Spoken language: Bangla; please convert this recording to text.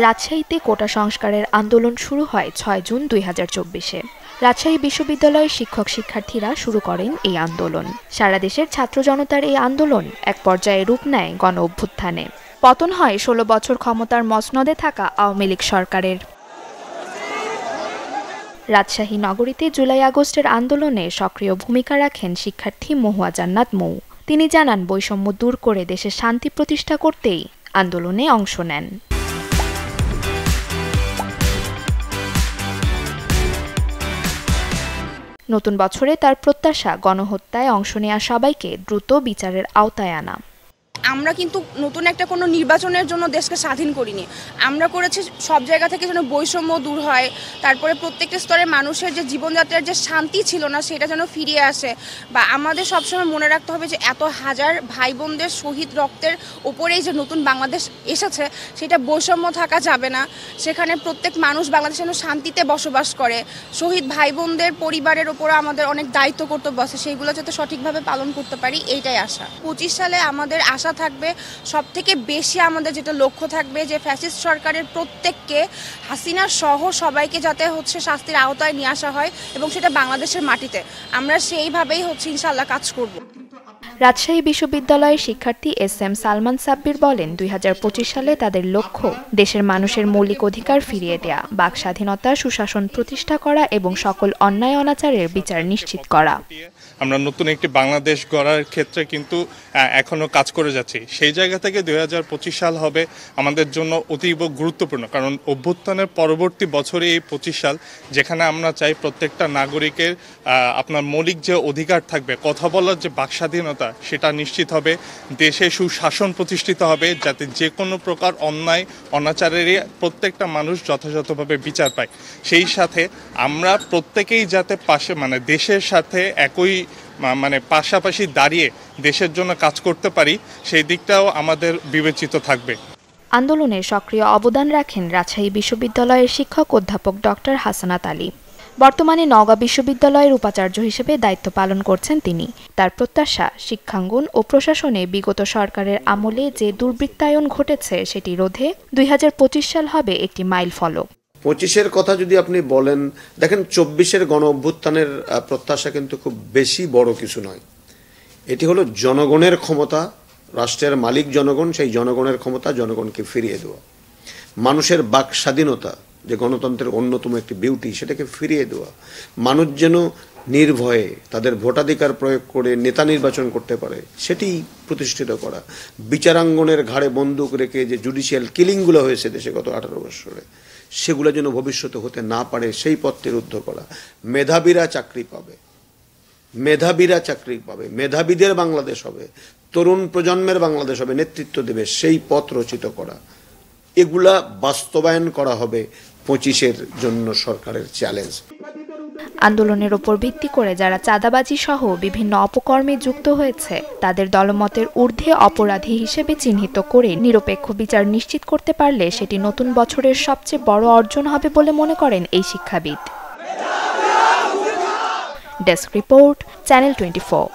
রাজশাহীতে কোটা সংস্কারের আন্দোলন শুরু হয় ৬ জুন ২০২৪-এ। রাজশাহী বিশ্ববিদ্যালয়ের শিক্ষক-শিক্ষার্থীরা শুরু করেন এই আন্দোলন। সারা দেশের ছাত্র জনতার এই আন্দোলন এক পর্যায়ে রূপ নেয় গণ-অভ্যুত্থানে। পতন হয় ১৬ বছর ক্ষমতার মসনদে থাকা আওয়ামী লীগ সরকারের। রাজশাহী নগরীতে জুলাই-আগস্টের আন্দোলনে সক্রিয় ভূমিকা রাখেন শিক্ষার্থী মহুয়া জান্নাত মৌ। তিনি জানান, বৈষম্য দূর করে দেশে শান্তি প্রতিষ্ঠা করতেই আন্দোলনে অংশ নেন। নতুন বছরে তার প্রত্যাশা, গণহত্যায় অংশ নেওয়া সবাইকে দ্রুত বিচারের আওতায় আনা। আমরা কিন্তু নতুন একটা কোনো নির্বাচনের জন্য দেশকে স্বাধীন করিনি। আমরা করেছি সব জায়গা থেকে যেন বৈষম্য দূর হয়, তারপরে প্রত্যেকটা স্তরের মানুষের যে জীবনযাত্রার যে শান্তি ছিল না সেটা যেন ফিরিয়ে আসে। বা আমাদের সবসময় মনে রাখতে হবে যে এত হাজার ভাই বোনদের শহীদ রক্তের ওপরেই যে নতুন বাংলাদেশ এসেছে, সেটা বৈষম্য থাকা যাবে না। সেখানে প্রত্যেক মানুষ বাংলাদেশে যেন শান্তিতে বসবাস করে। শহীদ ভাই বোনদের পরিবারের ওপরে আমাদের অনেক দায়িত্ব কর্তব্য আছে, সেইগুলো যাতে সঠিকভাবে পালন করতে পারি, এইটাই আশা। ২৫ সালে আমাদের আশা থাকবে, সবথেকে বেশি আমাদের যেটা লক্ষ্য থাকবে যে ফ্যাসিস্ট সরকারের প্রত্যেককে, হাসিনা সহ সবাইকে যাতে শাস্তির আওতায় নিয়ে আসা হয়, এবং সেটা বাংলাদেশের মাটিতে। আমরা সেইভাবেই ইনশাআল্লাহ কাজ করব। রাজশাহী বিশ্ববিদ্যালয়ের শিক্ষার্থী এস.এম. সালমান সাব্বির বলেন, ২০২৫ সালে তাদের লক্ষ্য দেশের মানুষের মৌলিক অধিকার ফিরিয়ে দেয়া, বাক স্বাধীনতা, সুশাসন প্রতিষ্ঠা করা এবং সকল অন্যায় অনাচারের বিচার নিশ্চিত করা। আমরা নতুন একটি বাংলাদেশ গড়ার ক্ষেত্রে কিন্তু এখনো কাজ করে যাচ্ছি। সেই জায়গা থেকে ২০২৫ সাল হবে আমাদের জন্য অতীব গুরুত্বপূর্ণ, কারণ অভ্যুত্থানের পরবর্তী বছরে এই ২৫ সাল, যেখানে আমরা চাই প্রত্যেকটা নাগরিকের আপনার মৌলিক যে অধিকার থাকবে, কথা বলার যে বাক স্বাধীনতা, সেটা নিশ্চিত হবে। দেশে সুশাসন প্রতিষ্ঠিত হবে, যাতে যে কোনো প্রকার অন্যায় অনাচারেরই প্রত্যেকটা মানুষ যথাযথভাবে বিচার পায়। সেই সাথে আমরা প্রত্যেকেই যাতে দেশের সাথে একই পাশাপাশি দাঁড়িয়ে দেশের জন্য কাজ করতে পারি, সেই দিকটাও আমাদের বিবেচিত থাকবে। আন্দোলনে সক্রিয় অবদান রাখেন রাজশাহী বিশ্ববিদ্যালয়ের শিক্ষক অধ্যাপক ডক্টর হাসানাত আলী। বর্তমানে নওগাঁ বিশ্ববিদ্যালয়ের উপাচার্য হিসেবে দায়িত্ব পালন করছেন তিনি। তার প্রত্যাশা, শিক্ষাঙ্গন ও প্রশাসনে বিগত সরকারের আমলে যে দুর্বৃত্তায়ন ঘটেছে সেটি রোধে ২০২৫ সাল হবে একটি মাইলফলক। ২৫-এর কথা যদি আপনি বলেন, দেখেন ২৪-এর গণ অভ্যুত্থানের প্রত্যাশা কিন্তু খুব বেশি বড় কিছু নয়। এটি হলো জনগণের ক্ষমতা, রাষ্ট্রের মালিক জনগণ, সেই জনগণের ক্ষমতা জনগণকে ফিরিয়ে দেওয়া। মানুষের বাক স্বাধীনতা, যে গণতন্ত্রের অন্যতম একটি বিউটি, সেটাকে ফিরিয়ে দেওয়া। মানুষ যেন নির্ভয়ে তাদের ভোটাধিকার প্রয়োগ করে নেতা নির্বাচন করতে পারে, সেটি প্রতিষ্ঠিত করা। বিচারাঙ্গনের ঘাড়ে বন্দুক রেখে যে জুডিশিয়াল কিলিংগুলো হয়েছে দেশে গত 18 বছরে, সেগুলো যেন ভবিষ্যতে হতে না পারে, সেই পথটি রুদ্ধ করা। মেধাবীরা চাকরি পাবে, মেধাবীদের বাংলাদেশ হবে, তরুণ প্রজন্মের বাংলাদেশ হবে, নেতৃত্ব দেবে, সেই পথ রচিত করা। এগুলা বাস্তবায়ন করা হবে ২৫-এর জন্য সরকারের চ্যালেঞ্জ। আন্দোলনের ওপর ভিত্তি করে যারা চাঁদাবাজি সহ বিভিন্ন অপকর্মে যুক্ত হয়েছে, তাদের দলমতের ঊর্ধ্বে অপরাধী হিসেবে চিহ্নিত করে নিরপেক্ষ বিচার নিশ্চিত করতে পারলে সেটি নতুন বছরের সবচেয়ে বড় অর্জন হবে বলে মনে করেন এই শিক্ষাবিদ। Desk report, channel 24।